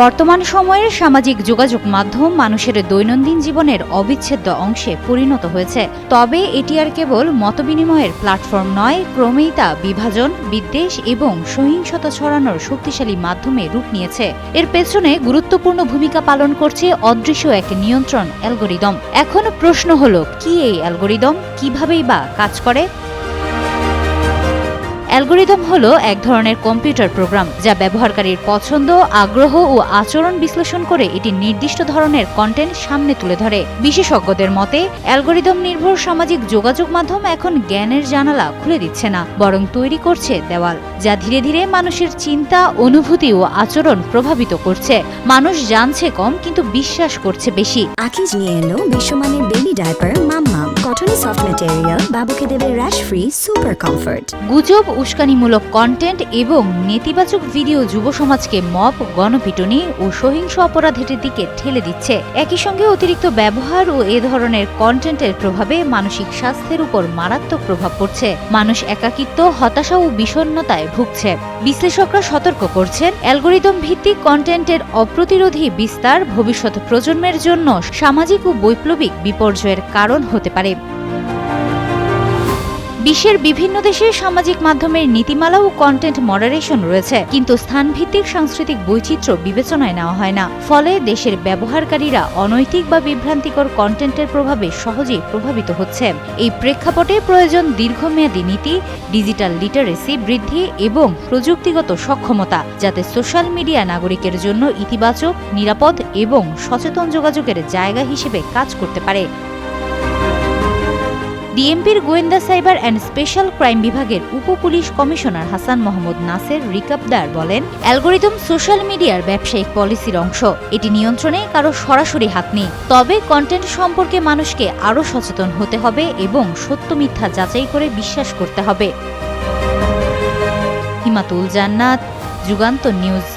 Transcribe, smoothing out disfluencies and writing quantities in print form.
বর্তমান সময়ের সামাজিক যোগাযোগ মাধ্যম মানুষের দৈনন্দিন জীবনের অবিচ্ছেদ্য অংশে পরিণত হয়েছে। তবে এটি আর কেবল মতবিনিময়ের প্ল্যাটফর্ম নয়, ক্রমেই তা বিভাজন, বিদ্বেষ এবং সহিংসতা ছড়ানোর শক্তিশালী মাধ্যমে রূপ নিয়েছে। এর পেছনে গুরুত্বপূর্ণ ভূমিকা পালন করছে অদৃশ্য এক নিয়ন্ত্রণ অ্যালগরিদম। এখন প্রশ্ন হলো, কি এই অ্যালগরিদম, কিভাবেই বা কাজ করে? অ্যালগরিদম হলো এক ধরনের কম্পিউটার প্রোগ্রাম যা ব্যবহারকারীর পছন্দ, আগ্রহ ও আচরণ বিশ্লেষণ করে এটি নির্দিষ্ট ধরনের কন্টেন্ট সামনে তুলে ধরে। বিশেষজ্ঞদের মতে, অ্যালগরিদম নির্ভর সামাজিক যোগাযোগ মাধ্যম এখন জ্ঞানের জানালা খুলে দিচ্ছে না, বরং তৈরি করছে দেওয়াল, যা ধীরে ধীরে মানুষের চিন্তা, অনুভূতি ও আচরণ প্রভাবিত করছে। মানুষ জানছে কম, কিন্তু বিশ্বাস করছে বেশি। আকিজ নিয়ে এলো বিশ্বমানের বেবি ডায়াপার মাম্মাম। কটনি সফট ম্যাটেরিয়াল, বাবুকে দেবে র্যাশ ফ্রি সুপার কমফোর্ট। গুজব, উস্কানিমূলক কন্টেন্ট এবং নেতিবাচক ভিডিও যুব সমাজকে মব, গণপিটুনি ও সহিংস অপরাধের দিকে ঠেলে দিচ্ছে। একই সঙ্গে অতিরিক্ত ব্যবহার ও এ ধরনের কন্টেন্টের প্রভাবে মানসিক স্বাস্থ্যের উপর মারাত্মক প্রভাব পড়ছে। মানুষ একাকিত্ব, হতাশা ও বিষণ্ণতায় ভুগছে। বিশ্লেষকরা সতর্ক করছেন, অ্যালগরিদম ভিত্তিক কন্টেন্টের অপ্রতিরোধী বিস্তার ভবিষ্যৎ প্রজন্মের জন্য সামাজিক ও বৈপ্লবিক বিপর্যয়ের কারণ হতে পারে। বিশ্বের বিভিন্ন দেশে সামাজিক মাধ্যমের নীতিমালা ও কন্টেন্ট মডারেশন রয়েছে, কিন্তু স্থানভিত্তিক সাংস্কৃতিক বৈচিত্র্য বিবেচনায় নেওয়া হয় না। ফলে দেশের ব্যবহারকারীরা অনৈতিক বা বিভ্রান্তিকর কন্টেন্টের প্রভাবে সহজেই প্রভাবিত হচ্ছে। এই প্রেক্ষাপটে প্রয়োজন দীর্ঘমেয়াদী নীতি, ডিজিটাল লিটারেসি বৃদ্ধি এবং প্রযুক্তিগত সক্ষমতা, যাতে সোশ্যাল মিডিয়া নাগরিকের জন্য ইতিবাচক, নিরাপদ এবং সচেতন যোগাযোগের জায়গা হিসেবে কাজ করতে পারে। ডিএমপির গোয়েন্দা সাইবার অ্যান্ড স্পেশাল ক্রাইম বিভাগের উপপুলিশ কমিশনার হাসান মোহাম্মদ নাসের রিকাবদার বলেন, অ্যালগরিদম সোশ্যাল মিডিয়ার ব্যবসায়িক পলিসির অংশ। এটি নিয়ন্ত্রণে কারো সরাসরি হাত নেই। তবে কন্টেন্ট সম্পর্কে মানুষকে আরও সচেতন হতে হবে এবং সত্য মিথ্যা যাচাই করে বিশ্বাস করতে হবে। হিমাতুল জান্নাত, যুগান্তর নিউজ।